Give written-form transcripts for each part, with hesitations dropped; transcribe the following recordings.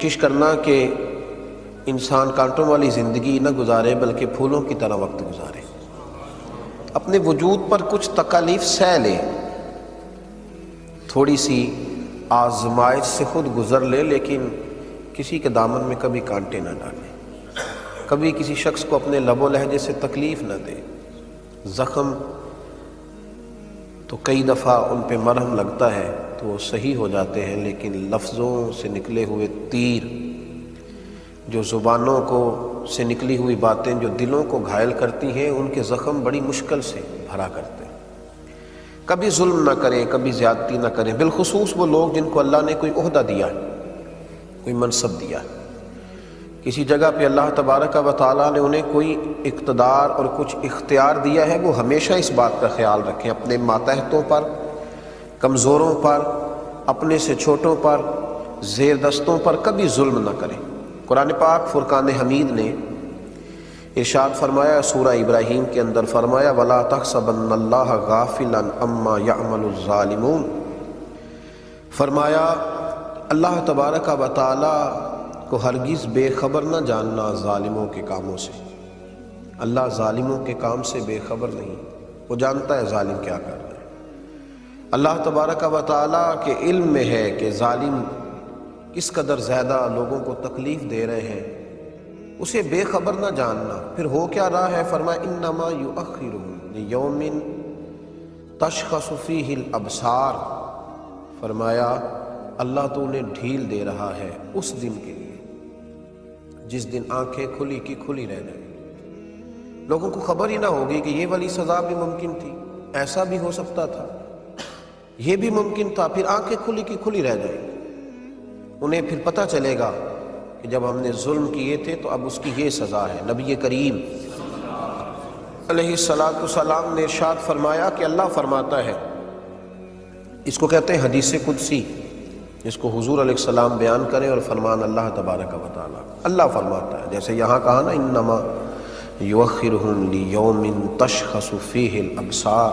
کوشش کرنا کہ انسان کانٹوں والی زندگی نہ گزارے بلکہ پھولوں کی طرح وقت گزارے، اپنے وجود پر کچھ تکالیف سہ لے، تھوڑی سی آزمائش سے خود گزر لے، لیکن کسی کے دامن میں کبھی کانٹے نہ ڈالے، کبھی کسی شخص کو اپنے لب و لہجے سے تکلیف نہ دے۔ زخم تو کئی دفعہ ان پہ مرہم لگتا ہے تو وہ صحیح ہو جاتے ہیں، لیکن لفظوں سے نکلے ہوئے تیر، جو زبانوں کو سے نکلی ہوئی باتیں جو دلوں کو گھائل کرتی ہیں، ان کے زخم بڑی مشکل سے بھرا کرتے ہیں۔ کبھی ظلم نہ کریں، کبھی زیادتی نہ کریں، بالخصوص وہ لوگ جن کو اللہ نے کوئی عہدہ دیا ہے، کوئی منصب دیا ہے، کسی جگہ پہ اللہ تبارک و تعالیٰ نے انہیں کوئی اقتدار اور کچھ اختیار دیا ہے، وہ ہمیشہ اس بات کا خیال رکھیں، اپنے ماتحتوں پر، کمزوروں پر، اپنے سے چھوٹوں پر، زیر دستوں پر کبھی ظلم نہ کریں۔ قرآن پاک فرقان حمید نے ارشاد فرمایا، سورہ ابراہیم کے اندر فرمایا، وَلَا تَحْسَبَنَّ اللَّهَ غَافِلًا عَمَّا يَعْمَلُ الظَّالِمُونَ، فرمایا اللہ تبارک و تعالی کو ہرگز بے خبر نہ جاننا ظالموں کے کاموں سے۔ اللہ ظالموں کے کام سے بے خبر نہیں، وہ جانتا ہے ظالم کیا کر رہے ہیں۔ اللہ تبارک و تعالی کے علم میں ہے کہ ظالم کس قدر زیادہ لوگوں کو تکلیف دے رہے ہیں، اسے بے خبر نہ جاننا۔ پھر ہو کیا رہا ہے؟ فرمایا انما یؤخرہم لیوم تشخص فیہ الابصار، فرمایا اللہ تو انہیں ڈھیل دے رہا ہے اس دن کے لیے جس دن آنکھیں کھلی کی کھلی رہ جائیں، لوگوں کو خبر ہی نہ ہوگی کہ یہ والی سزا بھی ممکن تھی، ایسا بھی ہو سکتا تھا، یہ بھی ممکن تھا، پھر آنکھیں کھلی کی کھلی رہ جائیں۔ انہیں پھر پتہ چلے گا کہ جب ہم نے ظلم کیے تھے تو اب اس کی یہ سزا ہے۔ نبی کریم علیہ السلام نے ارشاد فرمایا کہ اللہ فرماتا ہے، اس کو کہتے ہیں حدیث قدسی، جس کو حضور علیہ السلام بیان کریں اور فرمان اللہ تبارک و تعالیٰ۔ اللہ فرماتا ہے، جیسے یہاں کہا نا انما یؤخرہم لیوم تشخص فیہ الابصار،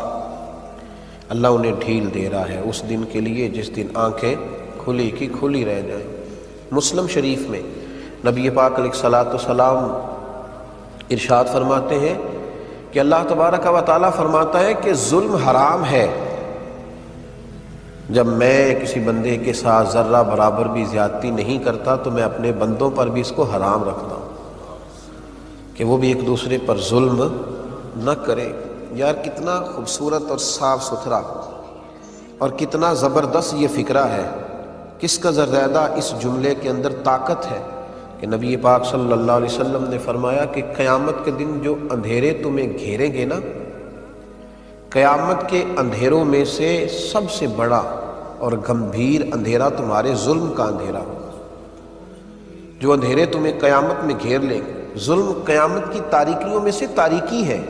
اللہ انہیں ڈھیل دے رہا ہے اس دن کے لیے جس دن آنکھیں کھلی کی کھلی رہ جائیں۔ مسلم شریف میں نبی پاک علیہ السلام ارشاد فرماتے ہیں کہ اللہ تبارک و تعالیٰ فرماتا ہے کہ ظلم حرام ہے۔ جب میں کسی بندے کے ساتھ ذرہ برابر بھی زیادتی نہیں کرتا تو میں اپنے بندوں پر بھی اس کو حرام رکھتا ہوں کہ وہ بھی ایک دوسرے پر ظلم نہ کرے۔ یار کتنا خوبصورت اور صاف ستھرا اور کتنا زبردست یہ فکرہ ہے، کس کا زیادہ اس جملے کے اندر طاقت ہے کہ نبی پاک صلی اللہ علیہ وسلم نے فرمایا کہ قیامت کے دن جو اندھیرے تمہیں گھیریں گے نا، قیامت کے اندھیروں میں سے سب سے بڑا اور گمبھیر اندھیرا تمہارے ظلم کا اندھیرا ہوگا۔ جو اندھیرے تمہیں قیامت میں گھیر لیں گے، ظلم قیامت کی تاریکیوں میں سے تاریکی ہے،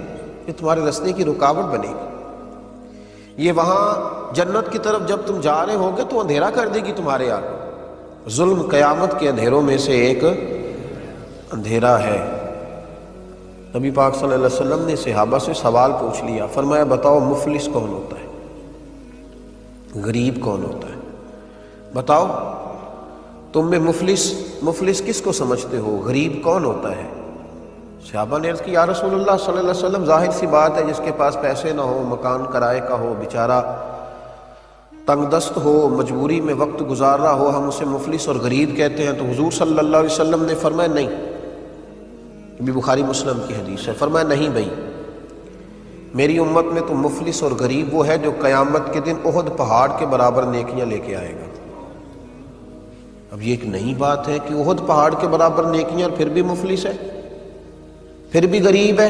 یہ تمہارے رستے کی رکاوٹ بنے گی۔ یہ وہاں جنت کی طرف جب تم جا رہے ہوگے تو اندھیرا کر دے گی تمہارے آگے۔ ظلم قیامت کے اندھیروں میں سے ایک اندھیرا ہے۔ نبی پاک صلی اللہ علیہ وسلم نے صحابہ سے سوال پوچھ لیا، فرمایا بتاؤ مفلس کون ہوتا ہے، غریب کون ہوتا ہے؟ بتاؤ تم میں مفلس کس کو سمجھتے ہو، غریب کون ہوتا ہے؟ صحابہ نے عرض کی یا رسول اللہ صلی اللہ علیہ وسلم ظاہر سی بات ہے، جس کے پاس پیسے نہ ہو، مکان کرائے کا ہو، بیچارہ تنگ دست ہو، مجبوری میں وقت گزار رہا ہو، ہم اسے مفلس اور غریب کہتے ہیں۔ تو حضور صلی اللہ علیہ وسلم نے فرمایا نہیں، یہ بھی بخاری مسلم کی حدیث ہے، فرمایا نہیں بھائی، میری امت میں تو مفلس اور غریب وہ ہے جو قیامت کے دن احد پہاڑ کے برابر نیکیاں لے کے آئے گا۔ اب یہ ایک نئی بات ہے کہ احد پہاڑ کے برابر نیکیاں اور پھر بھی مفلس ہے، پھر بھی غریب ہے۔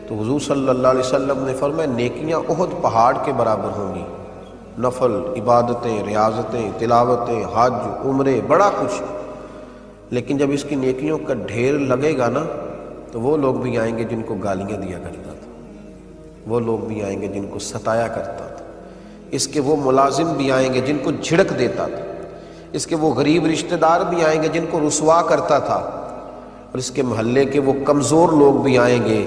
تو حضور صلی اللہ علیہ وسلم نے فرمایا نیکیاں احد پہاڑ کے برابر ہوں گی، نفل، عبادتیں، ریاضتیں، تلاوتیں، حج، عمرے، بڑا کچھ، لیکن جب اس کی نیکیوں کا ڈھیر لگے گا نا تو وہ لوگ بھی آئیں گے جن کو گالیاں دیا کرتا تھا، وہ لوگ بھی آئیں گے جن کو ستایا کرتا تھا، اس کے وہ ملازم بھی آئیں گے جن کو جھڑک دیتا تھا، اس کے وہ غریب رشتہ دار بھی آئیں گے جن کو رسوا کرتا تھا، اور اس کے محلے کے وہ کمزور لوگ بھی آئیں گے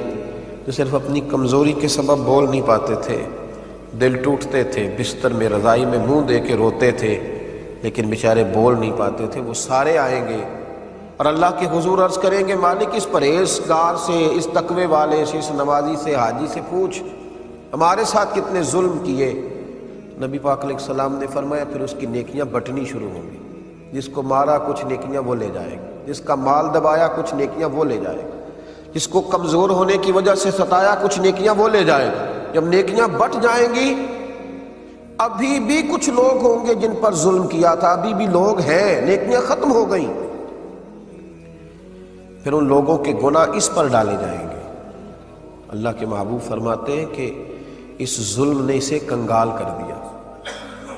جو صرف اپنی کمزوری کے سبب بول نہیں پاتے تھے، دل ٹوٹتے تھے، بستر میں رضائی میں منہ دے کے روتے تھے، لیکن بیچارے بول نہیں پاتے تھے، وہ سارے آئیں گے اور اللہ کے حضور عرض کریں گے مالک اس پرہیزگار سے، اس تقوی والے سے، اس نمازی سے، حاجی سے پوچھ ہمارے ساتھ کتنے ظلم کیے۔ نبی پاک علیہ السلام نے فرمایا پھر اس کی نیکیاں بٹنی شروع ہوں گی، جس کو مارا کچھ نیکیاں وہ لے جائے گا، جس کا مال دبایا کچھ نیکیاں وہ لے جائے گا، جس کو کمزور ہونے کی وجہ سے ستایا کچھ نیکیاں وہ لے جائے گا۔ جب نیکیاں بٹ جائیں گی، ابھی بھی کچھ لوگ ہوں گے جن پر ظلم کیا تھا، ابھی بھی لوگ ہیں، نیکیاں ختم ہو گئیں، پھر ان لوگوں کے گناہ اس پر ڈالے جائیں گے۔ اللہ کے محبوب فرماتے ہیں کہ اس ظلم نے اسے کنگال کر دیا،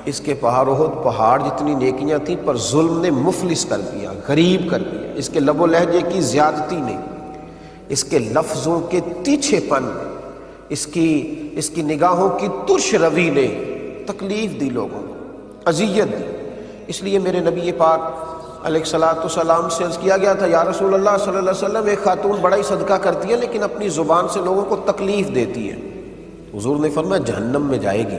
اس کے پہاڑ جتنی نیکیاں تھیں پر ظلم نے مفلس کر دیا، غریب کر دیا۔ اس کے لب و لہجے کی زیادتی نے، اس کے لفظوں کے تیچھے پن، اس کی نگاہوں کی ترش روی نے تکلیف دی، لوگوں کو اذیت دی۔ اس لیے میرے نبی پاک علیہ الصلوۃ والسلام سے عرض کیا گیا تھا یا رسول اللہ صلی اللہ علیہ وسلم، ایک خاتون بڑا ہی صدقہ کرتی ہے لیکن اپنی زبان سے لوگوں کو تکلیف دیتی ہے۔ حضور نے فرمایا جہنم میں جائے گی۔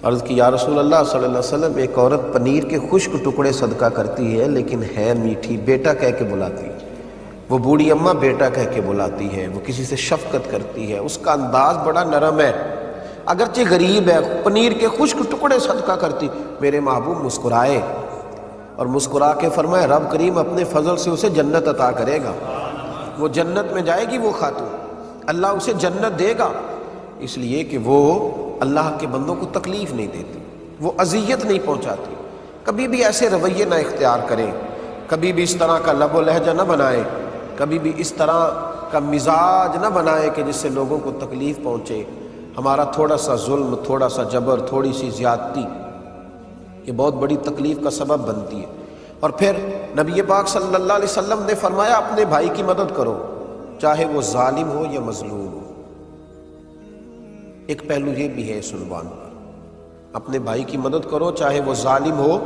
عرض کی یا رسول اللہ صلی اللہ علیہ وسلم، ایک عورت پنیر کے خشک ٹکڑے صدقہ کرتی ہے لیکن ہے میٹھی، بیٹا کہہ کے بلاتی ہے، وہ بوڑھی اماں بیٹا کہہ کے بلاتی ہے، وہ کسی سے شفقت کرتی ہے، اس کا انداز بڑا نرم ہے، اگرچہ غریب ہے، پنیر کے خشک ٹکڑے صدقہ کرتی۔ میرے محبوب مسکرائے اور مسکرا کے فرمایا رب کریم اپنے فضل سے اسے جنت عطا کرے گا، وہ جنت میں جائے گی، وہ خاتون اللہ اسے جنت دے گا، اس لیے کہ وہ اللہ کے بندوں کو تکلیف نہیں دیتی، وہ اذیت نہیں پہنچاتی۔ کبھی بھی ایسے رویے نہ اختیار کریں، کبھی بھی اس طرح کا لب و لہجہ نہ بنائیں، کبھی بھی اس طرح کا مزاج نہ بنائیں کہ جس سے لوگوں کو تکلیف پہنچے۔ ہمارا تھوڑا سا ظلم، تھوڑا سا جبر، تھوڑی سی زیادتی یہ بہت بڑی تکلیف کا سبب بنتی ہے۔ اور پھر نبی پاک صلی اللہ علیہ وسلم نے فرمایا اپنے بھائی کی مدد کرو، چاہے وہ ظالم ہو یا مظلوم ہو۔ ایک پہلو یہ بھی ہے اس عنوان پر، اپنے بھائی کی مدد کرو چاہے وہ ظالم ہو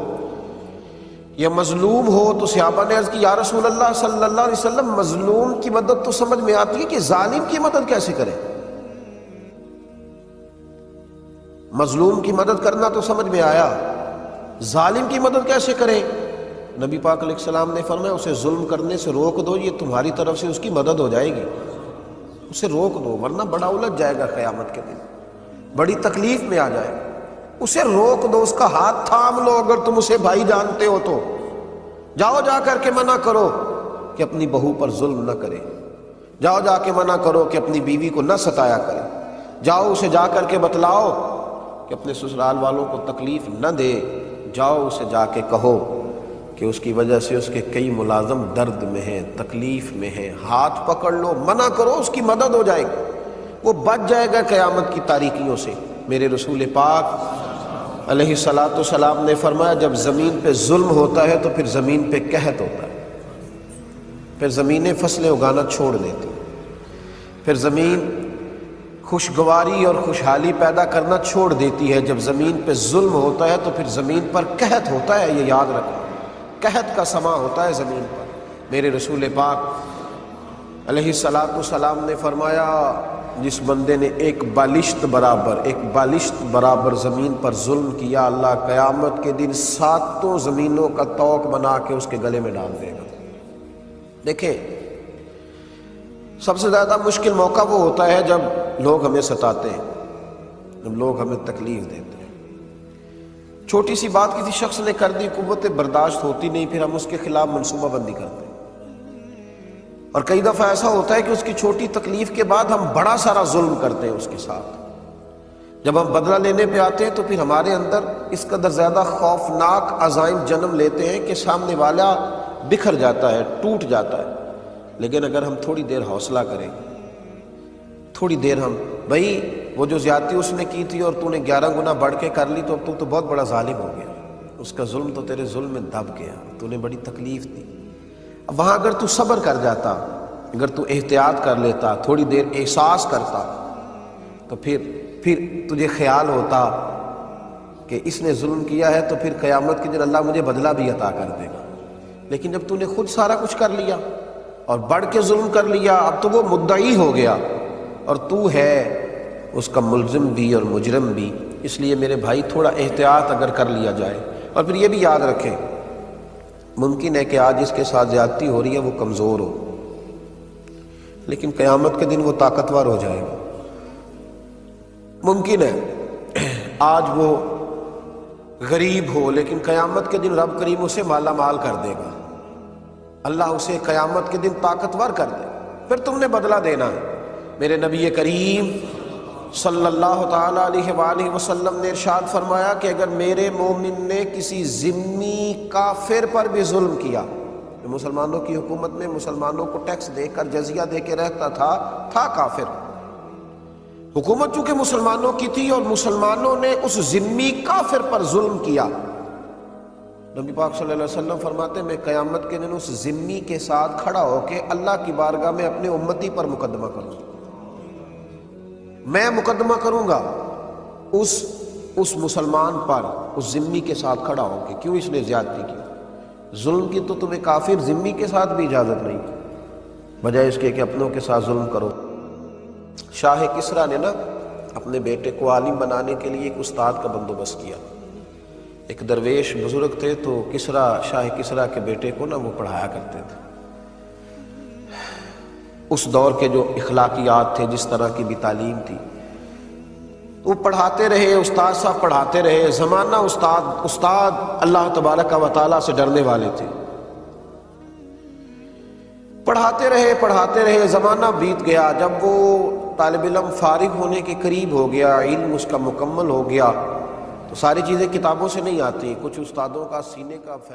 یا مظلوم ہو۔ تو صحابہ نے عرض کی یا رسول اللہ صلی اللہ علیہ وسلم، مظلوم کی مدد تو سمجھ میں آتی ہے کہ ظالم کی مدد کیسے کریں؟ مظلوم کی مدد کرنا تو سمجھ میں آیا، ظالم کی مدد کیسے کریں؟ نبی پاک علیہ السلام نے فرمایا اسے ظلم کرنے سے روک دو، یہ تمہاری طرف سے اس کی مدد ہو جائے گی، اسے روک دو ورنہ بڑا الجھ جائے گا، قیامت کے دن بڑی تکلیف میں آ جائے گا۔ اسے روک دو، اس کا ہاتھ تھام لو، اگر تم اسے بھائی جانتے ہو تو جاؤ جا کر کے منع کرو کہ اپنی بہو پر ظلم نہ کرے، جاؤ جا کے منع کرو کہ اپنی بیوی کو نہ ستایا کرے، جاؤ اسے جا کر کے بتلاؤ کہ اپنے سسرال والوں کو تکلیف نہ دے، جاؤ اسے جا کے کہو کہ اس کی وجہ سے اس کے کئی ملازم درد میں ہیں، تکلیف میں ہیں، ہاتھ پکڑ لو، منع کرو، اس کی مدد ہو جائے گی، وہ بچ جائے گا قیامت کی تاریکیوں سے۔ میرے رسول پاک علیہ الصلوۃ والسلام نے فرمایا جب زمین پہ ظلم ہوتا ہے تو پھر زمین پہ قحط ہوتا ہے، پھر زمینیں فصلیں اگانا چھوڑ دیتی، پھر زمین خوشگواری اور خوشحالی پیدا کرنا چھوڑ دیتی ہے۔ جب زمین پہ ظلم ہوتا ہے تو پھر زمین پر قحط ہوتا ہے، یہ یاد رکھو، قحط کا سما ہوتا ہے زمین پر۔ میرے رسول پاک علیہ الصلوۃ والسلام نے فرمایا جس بندے نے ایک بالشت برابر زمین پر ظلم کیا، اللہ قیامت کے دن 7 زمینوں کا طوق بنا کے اس کے گلے میں ڈال دے گا۔ دیکھیں سب سے زیادہ مشکل موقع وہ ہوتا ہے جب لوگ ہمیں ستاتے ہیں، جب لوگ ہمیں تکلیف دیتے ہیں، چھوٹی سی بات کسی شخص نے کر دی، قوت برداشت ہوتی نہیں، پھر ہم اس کے خلاف منصوبہ بندی کرتے ہیں، اور کئی دفعہ ایسا ہوتا ہے کہ اس کی چھوٹی تکلیف کے بعد ہم بڑا سارا ظلم کرتے ہیں اس کے ساتھ۔ جب ہم بدلہ لینے پہ آتے ہیں تو پھر ہمارے اندر اس قدر زیادہ خوفناک عزائم جنم لیتے ہیں کہ سامنے والا بکھر جاتا ہے، ٹوٹ جاتا ہے۔ لیکن اگر ہم تھوڑی دیر حوصلہ کریں، تھوڑی دیر ہم بھائی وہ جو زیادتی اس نے کی تھی اور تو نے 11 گنا بڑھ کے کر لی، تو اب تو بہت بڑا ظالم ہو گیا، اس کا ظلم تو تیرے ظلم میں دب گیا، تو نے بڑی تکلیف دی۔ اب وہاں اگر تو صبر کر جاتا، اگر تو احتیاط کر لیتا، تھوڑی دیر احساس کرتا، تو پھر تجھے خیال ہوتا کہ اس نے ظلم کیا ہے تو پھر قیامت کے دن اللہ مجھے بدلہ بھی عطا کر دے گا۔ لیکن جب تو نے خود سارا کچھ کر لیا اور بڑھ کے ظلم کر لیا، اب تو وہ مدعی ہو گیا اور تو ہے اس کا ملزم بھی اور مجرم بھی۔ اس لیے میرے بھائی تھوڑا احتیاط اگر کر لیا جائے، اور پھر یہ بھی یاد رکھیں، ممکن ہے کہ آج اس کے ساتھ زیادتی ہو رہی ہے وہ کمزور ہو، لیکن قیامت کے دن وہ طاقتور ہو جائے گا۔ ممکن ہے آج وہ غریب ہو، لیکن قیامت کے دن رب کریم اسے مالا مال کر دے گا، اللہ اسے قیامت کے دن طاقتور کر دے گا، پھر تم نے بدلہ دینا ہے۔ میرے نبی کریم صلی اللہ تعالی علیہ وآلہ وسلم نے ارشاد فرمایا کہ اگر میرے مومن نے کسی ذمی کافر پر بھی ظلم کیا، جو مسلمانوں کی حکومت میں مسلمانوں کو ٹیکس دے کر جزیہ دے کے رہتا تھا کافر، حکومت چونکہ مسلمانوں کی تھی اور مسلمانوں نے اس ذمی کافر پر ظلم کیا، نبی پاک صلی اللہ علیہ وسلم فرماتے ہیں میں قیامت کے دن اس ذمی کے ساتھ کھڑا ہو کے اللہ کی بارگاہ میں اپنے امتی پر مقدمہ کروں گا، میں مقدمہ کروں گا اس مسلمان پر، اس ذمی کے ساتھ کھڑا ہو کے، کیوں اس نے زیادتی کی، ظلم کی تو تمہیں کافر ذمی کے ساتھ بھی اجازت نہیں، بجائے اس کے کہ اپنوں کے ساتھ ظلم کرو۔ شاہ کسریٰ نے نا اپنے بیٹے کو عالم بنانے کے لیے ایک استاد کا بندوبست کیا، ایک درویش بزرگ تھے تو شاہ کسریٰ کے بیٹے کو نا وہ پڑھایا کرتے تھے۔ اس دور کے جو اخلاقیات تھے، جس طرح کی بھی تعلیم تھی، وہ پڑھاتے رہے، استاد صاحب پڑھاتے رہے، زمانہ استاد اللہ تبارک و تعالیٰ سے ڈرنے والے تھے، پڑھاتے رہے، زمانہ بیت گیا، جب وہ طالب علم فارغ ہونے کے قریب ہو گیا، علم اس کا مکمل ہو گیا، تو ساری چیزیں کتابوں سے نہیں آتی، کچھ استادوں کا سینے کا